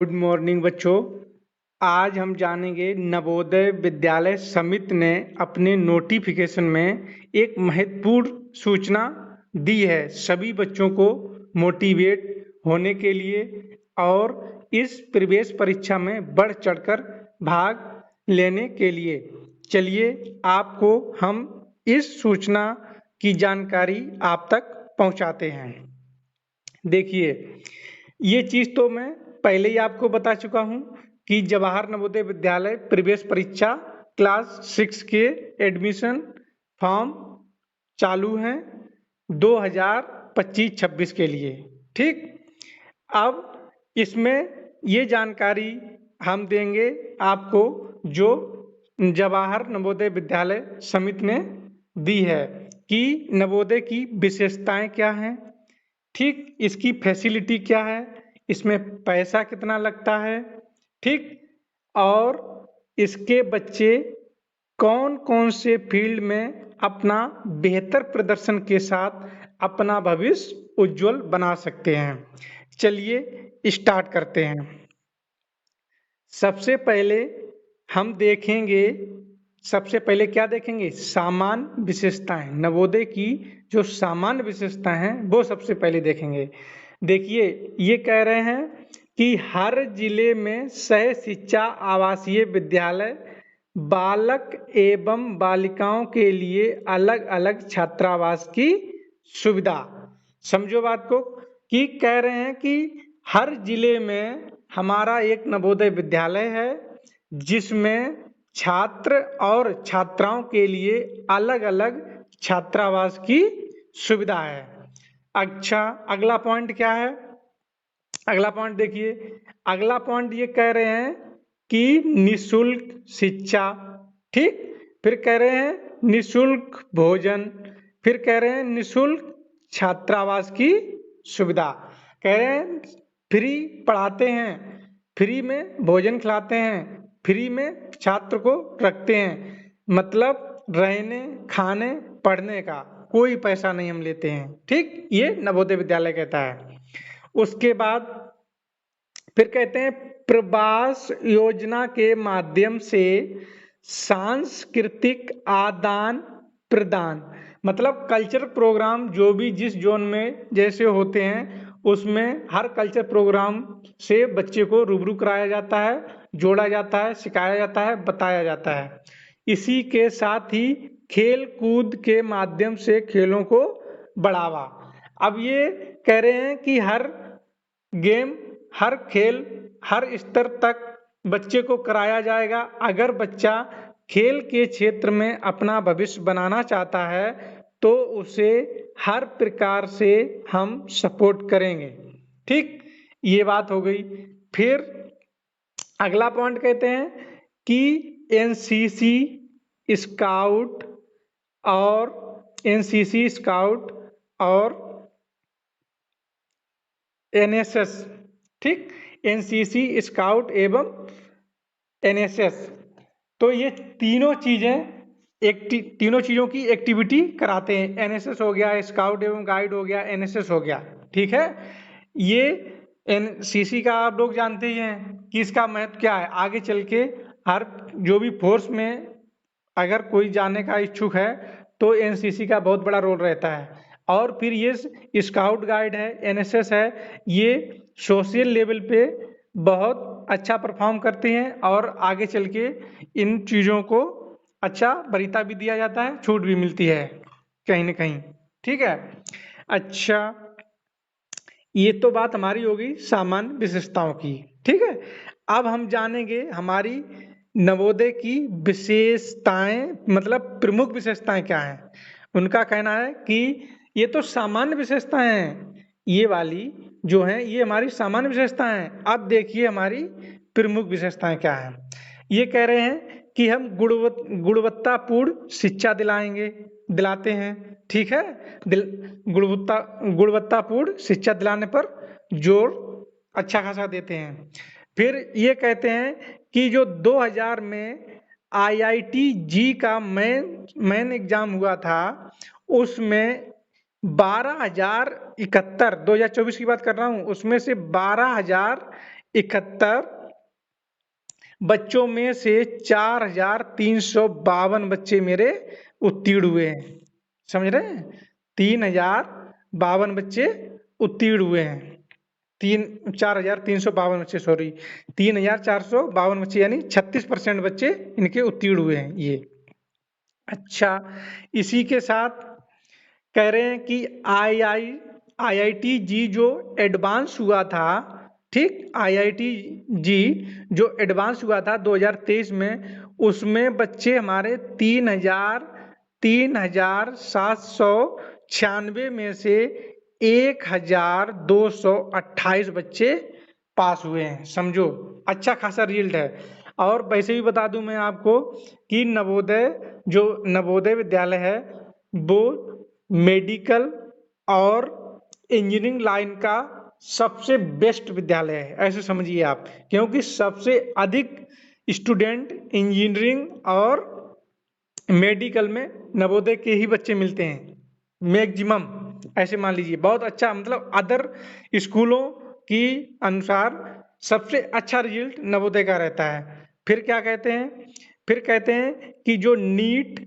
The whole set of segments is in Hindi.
गुड मॉर्निंग बच्चों। आज हम जानेंगे नवोदय विद्यालय समिति ने अपने नोटिफिकेशन में एक महत्वपूर्ण सूचना दी है सभी बच्चों को मोटिवेट होने के लिए और इस प्रवेश परीक्षा में बढ़ चढ़कर भाग लेने के लिए। चलिए आपको हम इस सूचना की जानकारी आप तक पहुंचाते हैं। देखिए, ये चीज़ तो मैं पहले ही आपको बता चुका हूँ कि जवाहर नवोदय विद्यालय प्रवेश परीक्षा क्लास 6 के एडमिशन फॉर्म चालू हैं 2025-26 के लिए। ठीक, अब इसमें ये जानकारी हम देंगे आपको जो जवाहर नवोदय विद्यालय समिति ने दी है कि नवोदय की विशेषताएं क्या हैं। ठीक, इसकी फैसिलिटी क्या है, इसमें पैसा कितना लगता है, ठीक, और इसके बच्चे कौन कौन से फील्ड में अपना बेहतर प्रदर्शन के साथ अपना भविष्य उज्जवल बना सकते हैं। चलिए स्टार्ट करते हैं। सबसे पहले हम देखेंगे, सबसे पहले क्या देखेंगे, सामान्य विशेषताएं। नवोदय की जो सामान्य विशेषताएं हैं वो सबसे पहले देखेंगे। देखिए, ये कह रहे हैं कि हर जिले में सह शिक्षा आवासीय विद्यालय बालक एवं बालिकाओं के लिए अलग अलग छात्रावास की सुविधा। समझो बात को, कि कह रहे हैं कि हर जिले में हमारा एक नवोदय विद्यालय है जिसमें छात्र और छात्राओं के लिए अलग अलग छात्रावास की सुविधा है। अच्छा, अगला पॉइंट क्या है? अगला पॉइंट देखिए, अगला पॉइंट ये कह रहे हैं कि निशुल्क शिक्षा। ठीक, फिर कह रहे हैं निशुल्क भोजन, फिर कह रहे हैं निशुल्क छात्रावास की सुविधा। कह रहे हैं फ्री पढ़ाते हैं, फ्री में भोजन खिलाते हैं, फ्री में छात्र को रखते हैं, मतलब रहने खाने पढ़ने का कोई पैसा नहीं हम लेते हैं। ठीक, ये नवोदय विद्यालय कहता है। उसके बाद फिर कहते हैं प्रवास योजना के माध्यम से सांस्कृतिक आदान प्रदान, मतलब कल्चर प्रोग्राम जो भी जिस जोन में जैसे होते हैं उसमें हर कल्चर प्रोग्राम से बच्चे को रूबरू कराया जाता है, जोड़ा जाता है, सिखाया जाता है, बताया जाता है। इसी के साथ ही खेल कूद के माध्यम से खेलों को बढ़ावा। अब ये कह रहे हैं कि हर गेम, हर खेल, हर स्तर तक बच्चे को कराया जाएगा। अगर बच्चा खेल के क्षेत्र में अपना भविष्य बनाना चाहता है तो उसे हर प्रकार से हम सपोर्ट करेंगे। ठीक, ये बात हो गई। फिर अगला पॉइंट कहते हैं कि एनसीसी स्काउट और एनसीसी स्काउट और एनएसएस, ठीक, एनसीसी स्काउट एवं एनएसएस, तो ये तीनों चीजों की एक्टिविटी कराते हैं। एनएसएस हो गया, स्काउट एवं गाइड हो गया, एनएसएस हो गया। ठीक है, ये एनसीसी का आप लोग जानते ही हैं कि इसका महत्व क्या है। आगे चल के हर जो भी फोर्स में अगर कोई जाने का इच्छुक है तो एनसीसी का बहुत बड़ा रोल रहता है। और फिर ये स्काउट गाइड है, एनएसएस है, ये सोशल लेवल पे बहुत अच्छा परफॉर्म करते हैं और आगे चल के इन चीज़ों को अच्छा वरीयता भी दिया जाता है, छूट भी मिलती है कहीं ना कहीं। ठीक है, अच्छा, ये तो बात हमारी होगी सामान्य विशेषताओं की। ठीक है, अब हम जानेंगे हमारी नवोदय की विशेषताएं, मतलब प्रमुख विशेषताएं क्या हैं। उनका कहना है कि ये तो सामान्य विशेषताएं हैं, ये वाली जो हैं ये हमारी सामान्य विशेषताएं हैं। अब देखिए हमारी प्रमुख विशेषताएं क्या हैं। ये कह रहे हैं कि हम गुणवत्तापूर्ण शिक्षा दिलाते हैं। ठीक है, गुणवत्तापूर्ण शिक्षा दिलाने पर जोर अच्छा खासा देते हैं। फिर ये कहते हैं कि जो 2000 में आईआईटी जी का मेन एग्जाम हुआ था उसमें 12,071, 2024 की बात कर रहा हूँ, उसमें से 12,000 71 बच्चों में से 4352 बच्चे मेरे उत्तीर्ण हुए हैं। समझ रहे हैं? 3052 बच्चे उत्तीर्ण हुए हैं। 4352 बच्चे, सॉरी 3452 बच्चे, यानी 36% बच्चे इनके उत्तीर्ण हुए हैं ये। अच्छा, इसी के साथ कह रहे हैं कि IIT जी जो एडवांस हुआ था, ठीक, IIT जी जो एडवांस हुआ था 2023 में, उसमें बच्चे हमारे 3796 में से 1228 बच्चे पास हुए हैं। समझो, अच्छा खासा रिजल्ट है। और वैसे भी बता दूं मैं आपको कि नवोदय विद्यालय है वो मेडिकल और इंजीनियरिंग लाइन का सबसे बेस्ट विद्यालय है, ऐसे समझिए आप, क्योंकि सबसे अधिक स्टूडेंट इंजीनियरिंग और मेडिकल में नवोदय के ही बच्चे मिलते हैं, मैक्सिमम, ऐसे मान लीजिए। बहुत अच्छा, मतलब अदर स्कूलों की अनुसार सबसे अच्छा रिजल्ट नवोदय का रहता है। फिर क्या कहते हैं, फिर कहते हैं कि जो नीट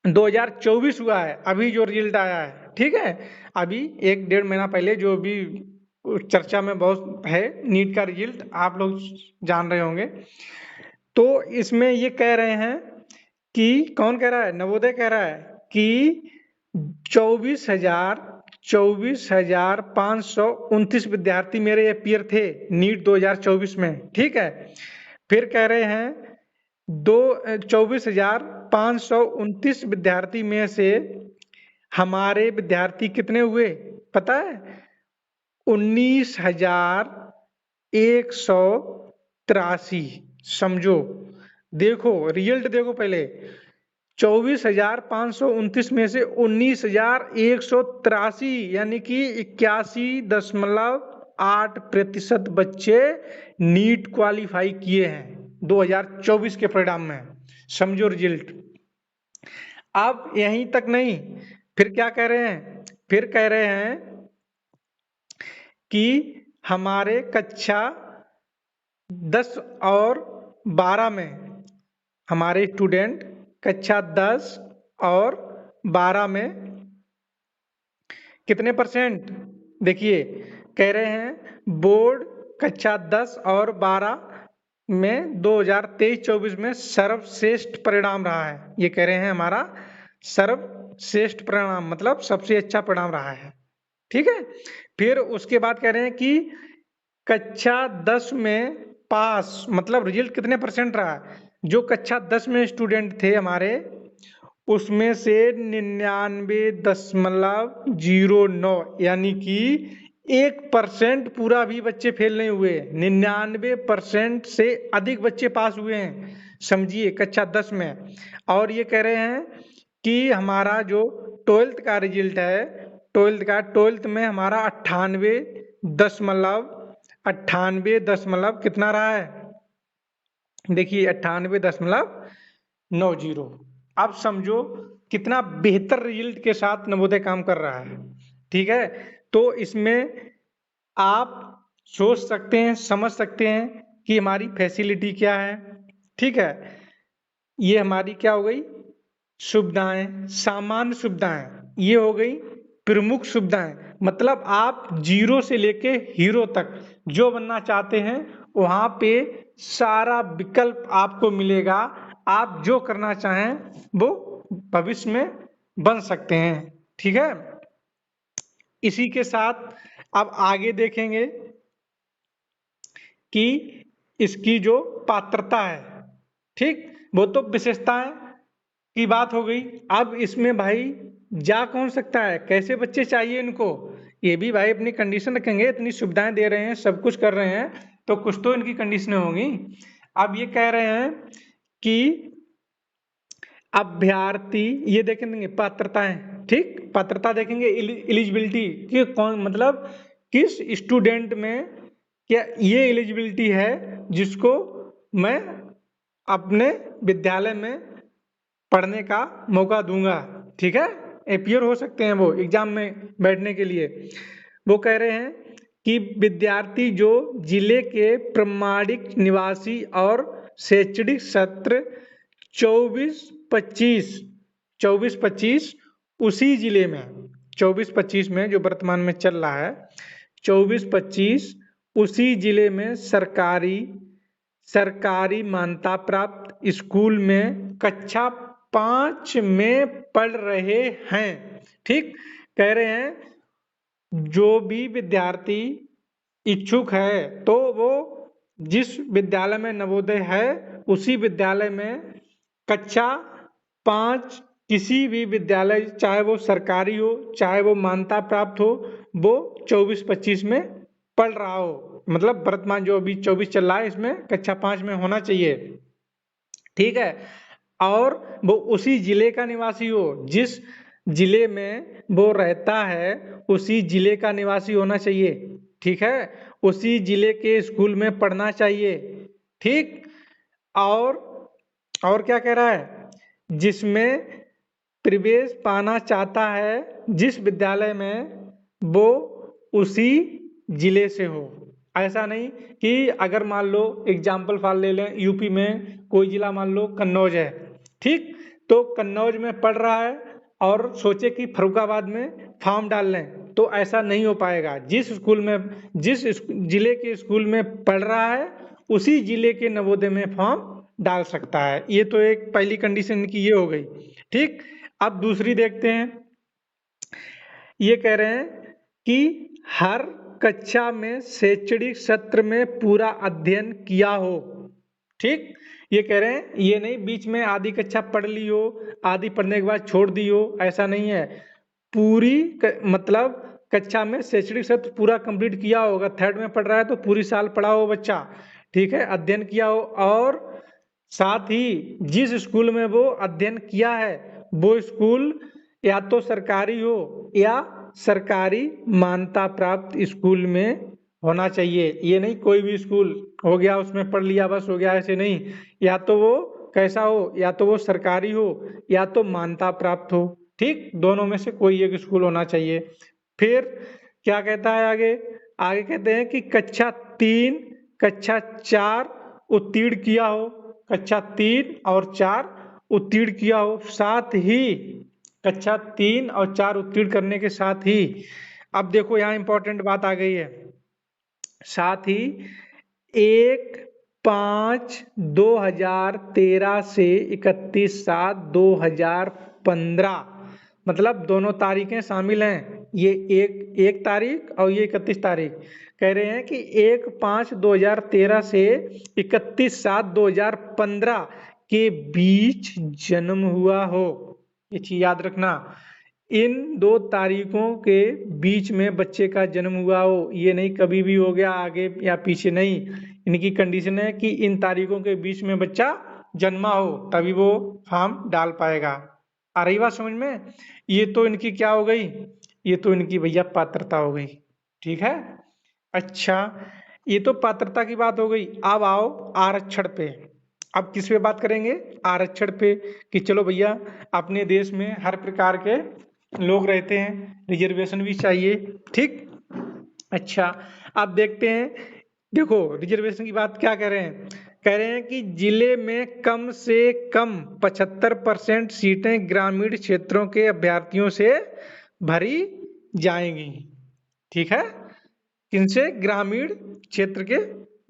2024 हुआ है, अभी जो रिजल्ट आया है, ठीक है, अभी 1-1.5 महीना पहले जो भी चर्चा में बहुत है, नीट का रिजल्ट आप लोग जान रहे होंगे। तो इसमें ये कह रहे हैं कि, कौन कह रहा है, नवोदय कह रहा है कि 24,529 विद्यार्थी मेरे अपियर थे नीट 2024 में, ठीक है। फिर कह रहे हैं 24,529 विद्यार्थी में से हमारे विद्यार्थी कितने हुए पता है? 19,183। समझो, देखो रिजल्ट देखो पहले, 24,529 में से 19,183, यानी कि 81.8% बच्चे नीट क्वालिफाई किए हैं 2024 के परिणाम में। समझो रिजल्ट। अब यहीं तक नहीं, फिर क्या कह रहे हैं, फिर कह रहे हैं कि हमारे कक्षा 10 और 12 में हमारे स्टूडेंट कक्षा 10 और 12 में कितने %? देखिए, कह रहे हैं बोर्ड कक्षा 10 और 12 में 2023-24 में सर्वश्रेष्ठ परिणाम रहा है। ये कह रहे हैं हमारा सर्वश्रेष्ठ परिणाम, मतलब सबसे अच्छा परिणाम रहा है, ठीक है। फिर उसके बाद कह रहे हैं कि कक्षा 10 में पास, मतलब रिजल्ट कितने % रहा? जो कक्षा 10 में स्टूडेंट थे हमारे, उसमें से 99.09, यानी कि 1% पूरा भी बच्चे फेल नहीं हुए, 99% से अधिक बच्चे पास हुए हैं। समझिए, कक्षा 10 में। और ये कह रहे हैं कि हमारा जो 12th का रिजल्ट है, 12th में हमारा 98 दशमलव कितना रहा है? देखिए 98.90। अब समझो कितना बेहतर रिजल्ट के साथ नवोदय काम कर रहा है, ठीक है। तो इसमें आप सोच सकते हैं, समझ सकते हैं कि हमारी फैसिलिटी क्या है, ठीक है। ये हमारी क्या हो गई? सुविधाएं, सामान्य सुविधाएं, ये हो गई प्रमुख सुविधाएं। मतलब आप जीरो से लेके हीरो तक जो बनना चाहते हैं, वहां पे सारा विकल्प आपको मिलेगा। आप जो करना चाहें वो भविष्य में बन सकते हैं, ठीक है। इसी के साथ अब आगे देखेंगे कि इसकी जो पात्रता है, ठीक, वो तो विशेषताएं की बात हो गई। अब इसमें भाई जा कौन सकता है, कैसे बच्चे चाहिए इनको, ये भी भाई अपनी कंडीशन रखेंगे। इतनी सुविधाएं दे रहे हैं, सब कुछ कर रहे हैं, तो कुछ तो इनकी कंडीशनें होंगी। अब ये कह रहे हैं कि अभ्यर्थी, ये देखेंगे पात्रताएं, ठीक, पात्रता देखेंगे, एलिजिबिलिटी कि कौन, मतलब किस स्टूडेंट में क्या ये एलिजिबिलिटी है जिसको मैं अपने विद्यालय में पढ़ने का मौका दूंगा, ठीक है। अपियर हो सकते हैं वो एग्जाम में बैठने के लिए। वो कह रहे हैं कि विद्यार्थी जो जिले के प्रमाणिक निवासी और शैक्षणिक सत्र 24-25 उसी जिले में 24-25 में जो वर्तमान में चल रहा है 24-25 उसी जिले में सरकारी मान्यता प्राप्त स्कूल में कक्षा 5 में पढ़ रहे हैं। ठीक, कह रहे हैं जो भी विद्यार्थी इच्छुक है तो वो जिस विद्यालय में नवोदय है उसी विद्यालय में कक्षा 5 किसी भी विद्यालय, चाहे वो सरकारी हो चाहे वो मान्यता प्राप्त हो, वो 24-25 में पढ़ रहा हो, मतलब वर्तमान जो अभी 24 चल रहा है इसमें कक्षा 5 में होना चाहिए। ठीक है, और वो उसी जिले का निवासी हो, जिस जिले में वो रहता है उसी जिले का निवासी होना चाहिए। ठीक है, उसी जिले के स्कूल में पढ़ना चाहिए। ठीक, और क्या कह रहा है, जिसमें प्रवेश पाना चाहता है जिस विद्यालय में वो उसी जिले से हो। ऐसा नहीं कि अगर मान लो एग्जाम्पल फाल ले लें, यूपी में कोई जिला मान लो कन्नौज है, ठीक, तो कन्नौज में पढ़ रहा है और सोचे कि फर्रुखाबाद में फॉर्म डाल लें, तो ऐसा नहीं हो पाएगा। जिस जिले के स्कूल में पढ़ रहा है उसी जिले के नवोदय में फॉर्म डाल सकता है। ये तो एक पहली कंडीशन की ये हो गई। ठीक, अब दूसरी देखते हैं। ये कह रहे हैं कि हर कक्षा में शैक्षणिक सत्र में पूरा अध्ययन किया हो। ठीक, ये कह रहे हैं ये नहीं बीच में आधी कक्षा पढ़ ली हो, आधी पढ़ने के बाद छोड़ दी हो, ऐसा नहीं है। मतलब कक्षा में शैक्षणिक सत्र पूरा कंप्लीट किया होगा, थर्ड में पढ़ रहा है तो पूरी साल पढ़ा हो बच्चा, ठीक है, अध्ययन किया हो, और साथ ही जिस स्कूल में वो अध्ययन किया है वो स्कूल या तो सरकारी हो या सरकारी मान्यता प्राप्त स्कूल में होना चाहिए। ये नहीं कोई भी स्कूल हो गया उसमें पढ़ लिया बस हो गया, ऐसे नहीं। या तो वो कैसा हो, या तो वो सरकारी हो या तो मान्यता प्राप्त हो। ठीक, दोनों में से कोई एक स्कूल होना चाहिए। फिर क्या कहता है आगे, आगे कहते हैं कि कक्षा 3 कक्षा 4 उत्तीर्ण किया हो, कक्षा 3 और 4 उत्तीर्ण किया हो, साथ ही कक्षा 3 और 4 उत्तीर्ण करने के साथ ही, अब देखो यहाँ इंपॉर्टेंट बात आ गई है, साथ ही 1/5/2013 से 31/7/2015, मतलब दोनों तारीखें शामिल हैं, ये एक तारीख और ये 31 तारीख। कह रहे हैं कि 1/5/2013 से 31/7/2015 के बीच जन्म हुआ हो। ये चीज याद रखना, इन 2 तारीखों के बीच में बच्चे का जन्म हुआ हो, ये नहीं कभी भी हो गया आगे या पीछे, नहीं। इनकी कंडीशन है कि इन तारीखों के बीच में बच्चा जन्मा हो तभी वो फॉर्म डाल पाएगा। आ रही बात समझ में? ये तो इनकी क्या हो गई, ये तो इनकी भैया पात्रता हो गई। ठीक है, अच्छा, ये तो पात्रता की बात हो गई। अब आओ आरक्षण पे। अब किस पे बात करेंगे, आरक्षण पे, कि चलो भैया अपने देश में हर प्रकार के लोग रहते हैं, रिजर्वेशन भी चाहिए। ठीक, अच्छा, अब देखते हैं, देखो रिजर्वेशन की बात क्या कह रहे हैं, कह रहे हैं कि जिले में कम से कम 75% सीटें ग्रामीण क्षेत्रों के अभ्यर्थियों से भरी जाएंगी। ठीक है, किनसे, ग्रामीण क्षेत्र के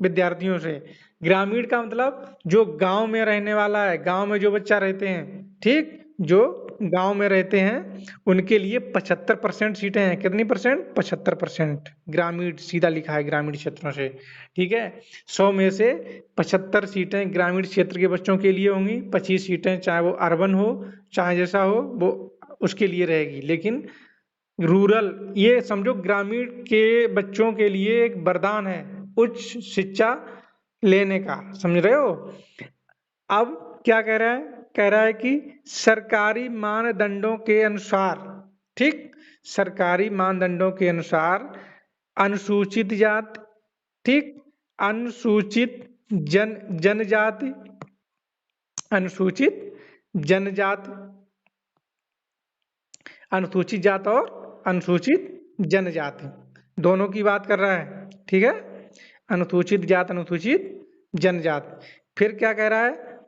विद्यार्थियों से। ग्रामीण का मतलब जो गांव में रहने वाला है, गांव में जो बच्चा रहते हैं, ठीक, जो गांव में रहते हैं उनके लिए 75% सीटें हैं। कितनी परसेंट, 75%। ग्रामीण सीधा लिखा है ग्रामीण क्षेत्रों से। ठीक है, 100 में से 75 सीटें ग्रामीण क्षेत्र के बच्चों के लिए होंगी, 25 सीटें चाहे वो अर्बन हो चाहे जैसा हो वो उसके लिए रहेगी। लेकिन रूरल, ये समझो ग्रामीण के बच्चों के लिए एक वरदान है उच्च शिक्षा लेने का, समझ रहे हो। अब क्या कह रहा है, कह रहा है कि सरकारी मानदंडों के अनुसार, ठीक, सरकारी मानदंडों के अनुसार अनुसूचित जाति, ठीक, अनुसूचित जनजाति, अनुसूचित जनजाति, अनुसूचित जात और अनुसूचित जनजाति, दोनों की बात कर रहा है, ठीक है, अनुसूचित जात अनुसूचित जनजाति। फिर क्या कह रहा है,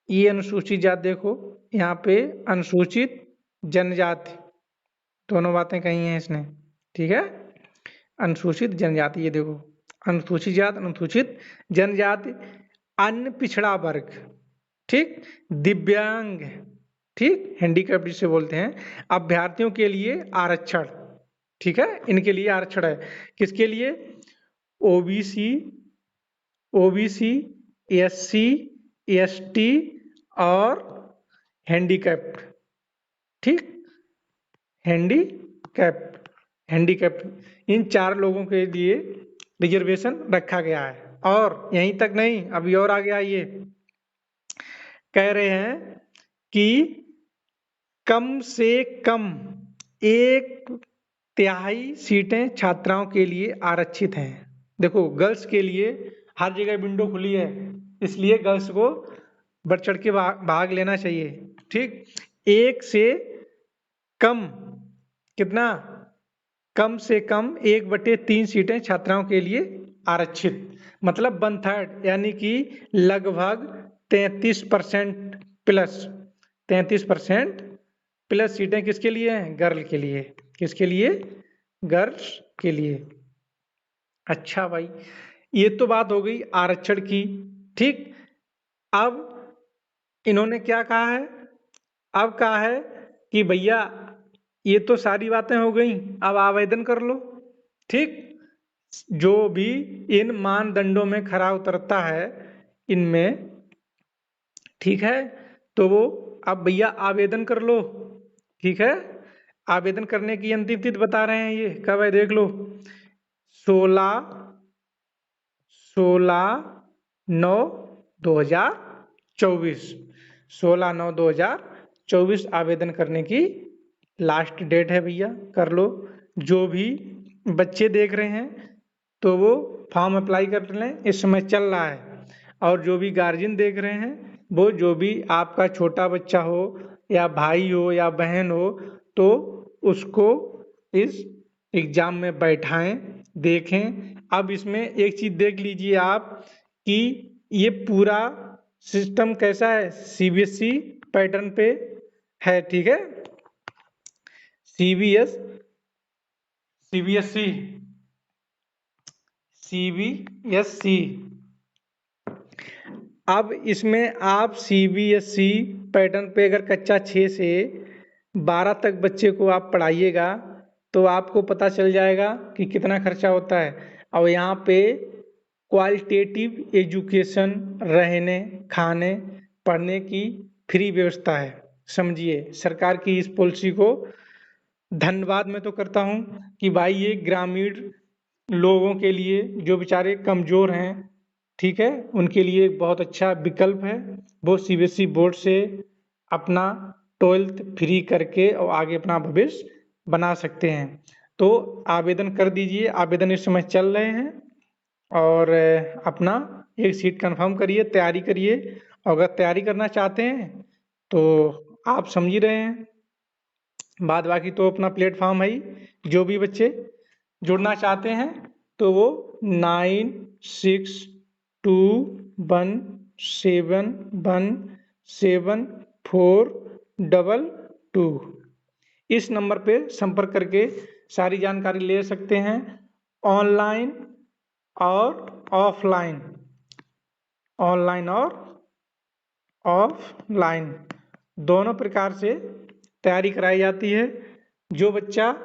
ये अनुसूचित जात देखो यहाँ पे अनुसूचित जनजाति, दोनों बातें कही हैं इसने, ठीक है, अनुसूचित जनजाति, ये देखो अनुसूचित जात अनुसूचित जनजाति, अन्य पिछड़ा वर्ग, ठीक, दिव्यांग, ठीक, हैंडीकैप जिसे बोलते हैं, अभ्यर्थियों के लिए आरक्षण, ठीक है, इनके लिए आरक्षण है, किसके लिए, ओबीसी, ओबीसी, एससी, एसटी और हैंडीकैप्ड, ठीक, हैंडीकैप्ड, हैंडीकैप्ड इन 4 लोगों के लिए रिजर्वेशन रखा गया है। और यहीं तक नहीं, अभी और आगे आइए, कह रहे हैं कि कम से कम 1/3 सीटें छात्राओं के लिए आरक्षित हैं। देखो गर्ल्स के लिए हर जगह विंडो खुली है, इसलिए गर्ल्स को बढ़ चढ़ के भाग लेना चाहिए, ठीक, 1 से कम, कितना, कम से कम 1/3 सीटें छात्राओं के लिए आरक्षित, मतलब 1/3, यानी कि लगभग 33% प्लस, 33% प्लस सीटें किसके लिए हैं, गर्ल के लिए, किसके लिए, गर्ल्स के लिए। अच्छा भाई, ये तो बात हो गई आरक्षण की, ठीक, अब इन्होंने क्या कहा है, अब कहा है कि भैया ये तो सारी बातें हो गई, अब आवेदन कर लो, ठीक, जो भी इन मानदंडों में खरा उतरता है इनमें, ठीक है, तो वो अब भैया आवेदन कर लो, ठीक है, आवेदन करने की अंतिम तिथि बता रहे हैं, ये कब है देख लो, 16/9/2024, 16/9/2024 आवेदन करने की लास्ट डेट है भैया, कर लो। जो भी बच्चे देख रहे हैं तो वो फॉर्म अप्लाई कर लें, इस समय चल रहा है, और जो भी गार्जियन देख रहे हैं वो, जो भी आपका छोटा बच्चा हो या भाई हो या बहन हो, तो उसको इस एग्जाम में बैठाएं, देखें। अब इसमें एक चीज देख लीजिए आप कि ये पूरा सिस्टम कैसा है, सीबीएसई पैटर्न पे है, ठीक है, सीबीएसई अब इसमें आप सीबीएसई पैटर्न पे अगर कक्षा 6 से 12 तक बच्चे को आप पढ़ाइएगा तो आपको पता चल जाएगा कि कितना खर्चा होता है। और यहाँ पे क्वालिटेटिव एजुकेशन, रहने खाने पढ़ने की फ्री व्यवस्था है। समझिए, सरकार की इस पॉलिसी को धन्यवाद मैं तो करता हूँ कि भाई ये ग्रामीण लोगों के लिए, जो बेचारे कमज़ोर हैं, ठीक है, उनके लिए एक बहुत अच्छा विकल्प है। वो सीबीएसई बोर्ड से अपना 12th फ्री करके और आगे अपना भविष्य बना सकते हैं। तो आवेदन कर दीजिए, आवेदन इस समय चल रहे हैं, और अपना एक सीट कंफर्म करिए, तैयारी करिए। अगर तैयारी करना चाहते हैं तो आप समझ ही रहे हैं, बाद बाकी तो अपना प्लेटफॉर्म है ही। जो भी बच्चे जुड़ना चाहते हैं तो वो 9621717422 इस नंबर पे संपर्क करके सारी जानकारी ले सकते हैं, ऑनलाइन और ऑफलाइन, ऑनलाइन और ऑफलाइन दोनों प्रकार से तैयारी कराई जाती है। जो बच्चा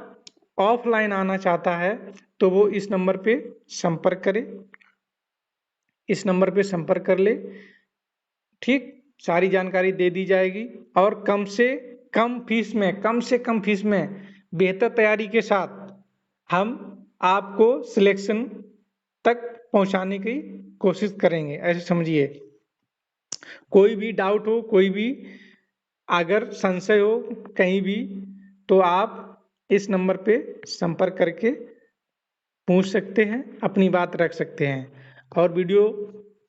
ऑफलाइन आना चाहता है तो वो इस नंबर पे संपर्क करे, इस नंबर पे संपर्क कर ले, ठीक, सारी जानकारी दे दी जाएगी। और कम से कम फीस में, कम से कम फीस में बेहतर तैयारी के साथ हम आपको सिलेक्शन तक पहुंचाने की कोशिश करेंगे, ऐसे समझिए। कोई भी डाउट हो, कोई भी अगर संशय हो कहीं भी, तो आप इस नंबर पे संपर्क करके पूछ सकते हैं, अपनी बात रख सकते हैं। और वीडियो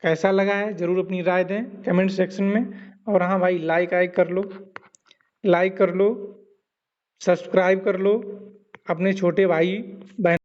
कैसा लगा है ज़रूर अपनी राय दें कमेंट सेक्शन में। और हाँ भाई, लाइक कर लो, लाइक कर लो, सब्सक्राइब कर लो, अपने छोटे भाई बहन